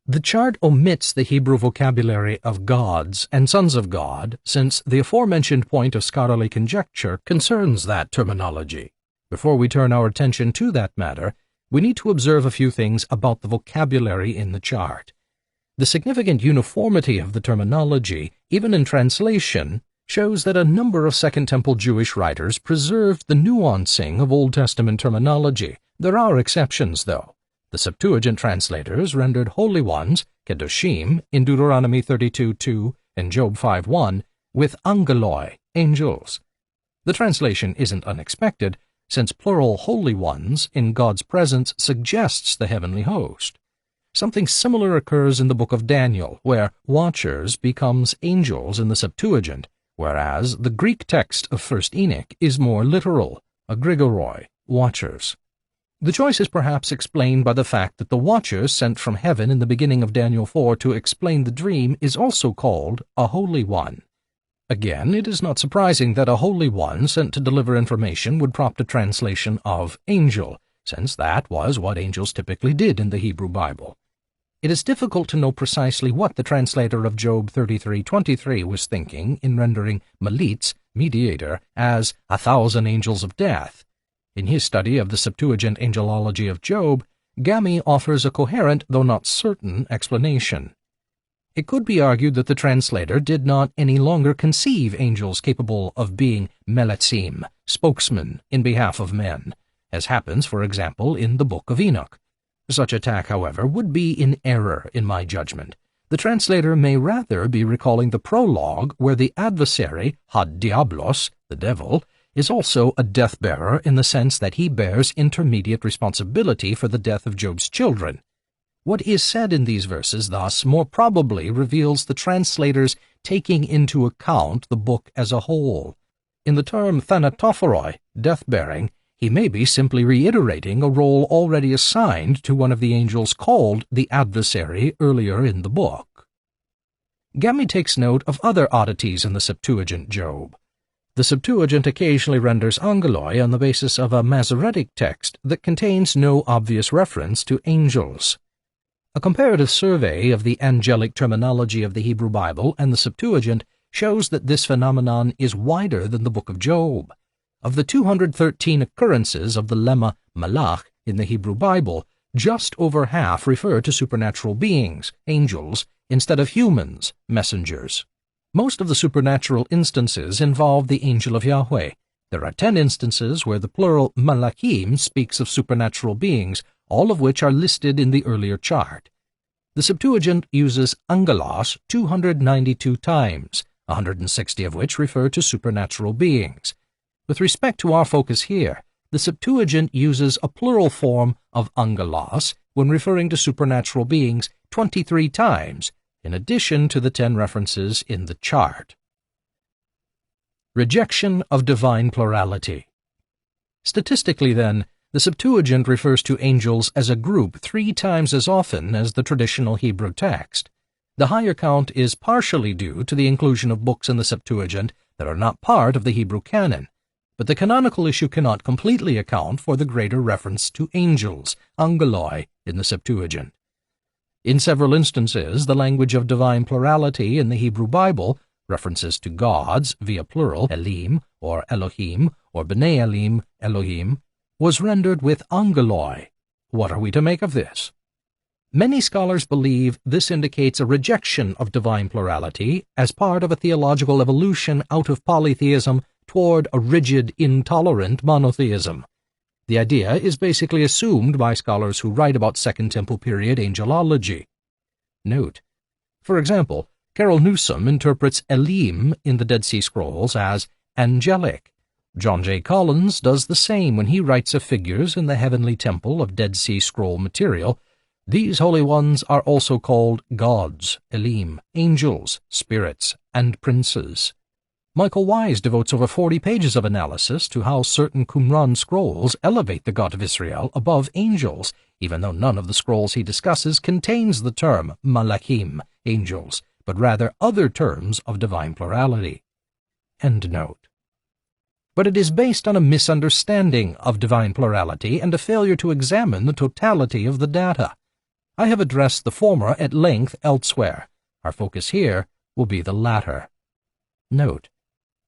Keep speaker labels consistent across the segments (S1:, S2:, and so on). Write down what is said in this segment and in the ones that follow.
S1: The chart omits the Hebrew vocabulary of gods and sons of God, since the aforementioned point of scholarly conjecture concerns that terminology. Before we turn our attention to that matter, we need to observe a few things about the vocabulary in the chart. The significant uniformity of the terminology, even in translation, shows that a number of Second Temple Jewish writers preserved the nuancing of Old Testament terminology. There are exceptions, though. The Septuagint translators rendered holy ones, kedoshim, in Deuteronomy 32:2 and Job 5:1, with angeloi, angels. The translation isn't unexpected, since plural holy ones in God's presence suggests the heavenly host. Something similar occurs in the book of Daniel, where watchers becomes angels in the Septuagint, whereas the Greek text of 1 Enoch is more literal, agrigoroi, watchers. The choice is perhaps explained by the fact that the watcher sent from heaven in the beginning of Daniel 4 to explain the dream is also called a holy one. Again, it is not surprising that a holy one sent to deliver information would prompt a translation of angel, since that was what angels typically did in the Hebrew Bible. It is difficult to know precisely what the translator of Job 33:23 was thinking in rendering Melitz, mediator, as 1,000 angels of death. In his study of the Septuagint angelology of Job, Gami offers a coherent, though not certain, explanation. It could be argued that the translator did not any longer conceive angels capable of being meletzim, spokesmen in behalf of men, as happens, for example, in the Book of Enoch. Such attack, however, would be in error, in my judgment. The translator may rather be recalling the prologue where the adversary, had diablos, the devil, is also a death-bearer in the sense that he bears intermediate responsibility for the death of Job's children. What is said in these verses, thus, more probably reveals the translator's taking into account the book as a whole. In the term thanatophoroi, death-bearing, he may be simply reiterating a role already assigned to one of the angels called the adversary earlier in the book. Gami takes note of other oddities in the Septuagint Job. The Septuagint occasionally renders angeloi on the basis of a Masoretic text that contains no obvious reference to angels. A comparative survey of the angelic terminology of the Hebrew Bible and the Septuagint shows that this phenomenon is wider than the book of Job. Of the 213 occurrences of the lemma malach in the Hebrew Bible, just over half refer to supernatural beings, angels, instead of humans, messengers. Most of the supernatural instances involve the angel of Yahweh. There are 10 instances where the plural malachim speaks of supernatural beings, all of which are listed in the earlier chart. The Septuagint uses angelos 292 times, 160 of which refer to supernatural beings. With respect to our focus here, the Septuagint uses a plural form of angelos when referring to supernatural beings 23 times, in addition to the 10 references in the chart. Rejection of divine plurality. Statistically, then, the Septuagint refers to angels as a group 3 times as often as the traditional Hebrew text. The higher count is partially due to the inclusion of books in the Septuagint that are not part of the Hebrew canon, but the canonical issue cannot completely account for the greater reference to angels, angeloi, in the Septuagint. In several instances, the language of divine plurality in the Hebrew Bible, references to gods via plural, Elim, or Elohim, or B'nai Elim, Elohim, was rendered with angeloi. What are we to make of this? Many scholars believe this indicates a rejection of divine plurality as part of a theological evolution out of polytheism toward a rigid, intolerant monotheism. The idea is basically assumed by scholars who write about Second Temple period angelology. Note, for example, Carol Newsom interprets Elim in the Dead Sea Scrolls as angelic. John J. Collins does the same when he writes of figures in the heavenly temple of Dead Sea Scroll material. These holy ones are also called gods, Elim, angels, spirits, and princes. Michael Wise devotes over 40 pages of analysis to how certain Qumran scrolls elevate the God of Israel above angels, even though none of the scrolls he discusses contains the term malachim, angels, but rather other terms of divine plurality. End note. But it is based on a misunderstanding of divine plurality and a failure to examine the totality of the data. I have addressed the former at length elsewhere. Our focus here will be the latter. Note: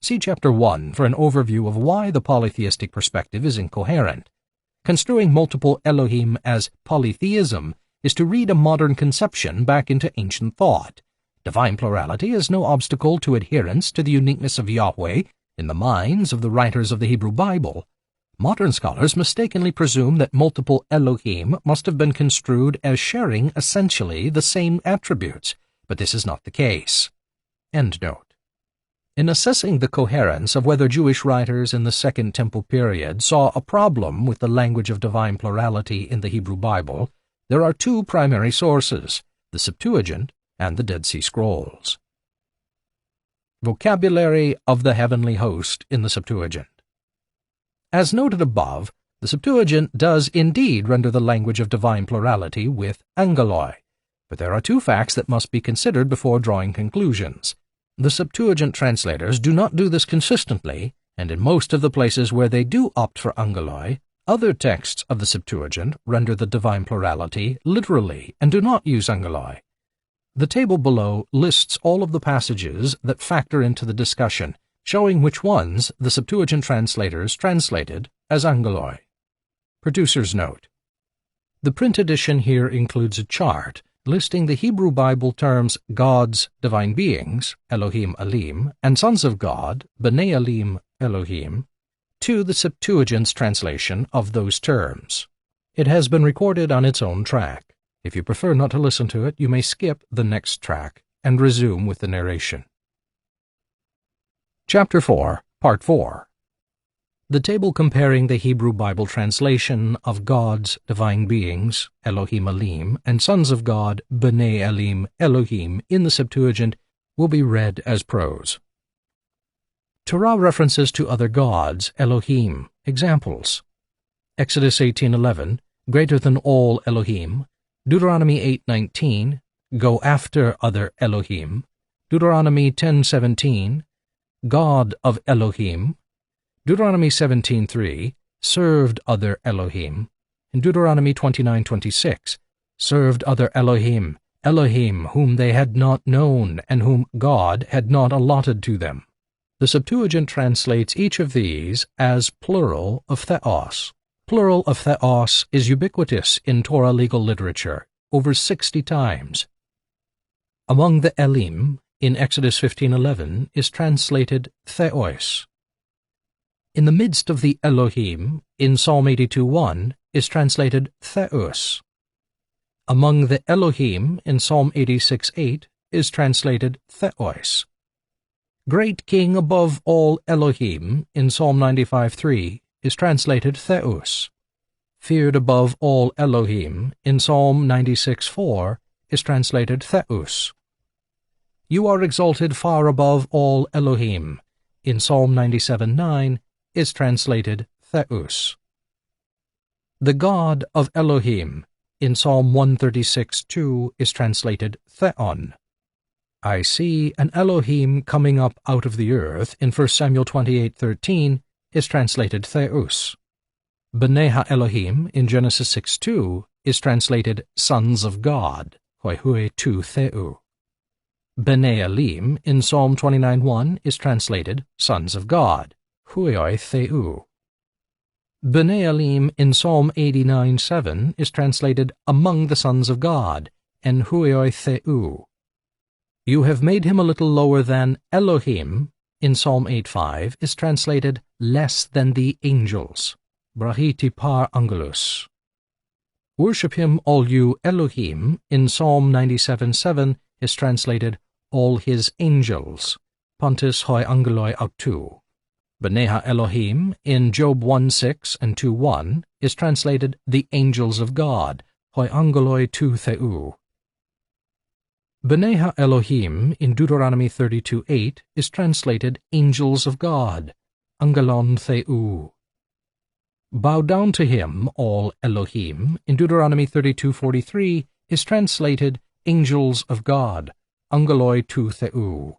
S1: see Chapter 1 for an overview of why the polytheistic perspective is incoherent. Construing multiple Elohim as polytheism is to read a modern conception back into ancient thought. Divine plurality is no obstacle to adherence to the uniqueness of Yahweh in the minds of the writers of the Hebrew Bible. Modern scholars mistakenly presume that multiple Elohim must have been construed as sharing essentially the same attributes, but this is not the case. End note. In assessing the coherence of whether Jewish writers in the Second Temple period saw a problem with the language of divine plurality in the Hebrew Bible, there are two primary sources, the Septuagint and the Dead Sea Scrolls. Vocabulary of the heavenly host in the Septuagint. As noted above, the Septuagint does indeed render the language of divine plurality with angeloi, but there are two facts that must be considered before drawing conclusions. The Septuagint translators do not do this consistently, and in most of the places where they do opt for angeloi, other texts of the Septuagint render the divine plurality literally and do not use angeloi. The table below lists all of the passages that factor into the discussion, showing which ones the Septuagint translators translated as angeloi. Producer's note: the print edition here includes a chart listing the Hebrew Bible terms gods, divine beings, Elohim Elim, and sons of God, B'nai Elim Elohim, to the Septuagint's translation of those terms. It has been recorded on its own track. If you prefer not to listen to it, you may skip the next track and resume with the narration. Chapter 4, Part 4. The table comparing the Hebrew Bible translation of gods, divine beings, Elohim Elim, and sons of God, B'nai Elim Elohim, in the Septuagint will be read as prose. Torah references to other gods, Elohim. Examples: Exodus 18:11, greater than all Elohim; Deuteronomy 8:19, go after other Elohim; Deuteronomy 10:17, God of Elohim; Deuteronomy 17:3, served other Elohim; and Deuteronomy 29:26, served other Elohim, Elohim whom they had not known and whom God had not allotted to them. The Septuagint translates each of these as plural of theos. Plural of theos is ubiquitous in Torah legal literature, over 60 times. Among the Elim, in Exodus 15:11, is translated theos. In the midst of the Elohim, in Psalm 82:1, is translated theos. Among the Elohim, in Psalm 86:8, is translated theos. Great King above all Elohim, in Psalm 95:3, is translated theos. Feared above all Elohim, in Psalm 96:4, is translated theos. You are exalted far above all Elohim, in Psalm 97:9, is translated theos. The God of Elohim, in Psalm 136:2, is translated theon. I see an Elohim coming up out of the earth, in 1 Samuel 28:13, is translated theos. B'nai ha-Elohim, in Genesis 6:2, is translated sons of God, hoi hui tu theu. B'nai Elim, in Psalm 29:1, is translated sons of God, huioi theu. B'nai Elim, in Psalm 89:7, is translated among the sons of God, and huioi theu. You have made him a little lower than Elohim, in Psalm 8:5, is translated less than the angels, brahiti par angelus. Worship him, all you Elohim, in Psalm 97:7, is translated all his angels, pontis hoi angeloi autou. B'nai ha-Elohim, in Job 1:6 and 2:1, is translated the angels of God, hoi angeloi tu theu. B'nai ha-Elohim, in Deuteronomy 32:8, is translated angels of God, angelon theu. Bow down to him, all Elohim, in Deuteronomy 32:43, is translated angels of God, angeloi tu theu.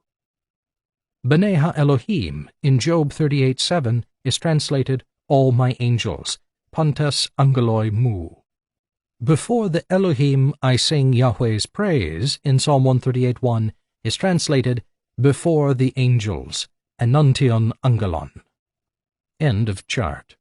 S1: B'nai ha-Elohim, in Job 38:7, is translated all my angels, pontes angeloi mu. Before the Elohim I sing Yahweh's praise in Psalm 138:1 is translated, before the angels, Enuntion Angelon. End of chart.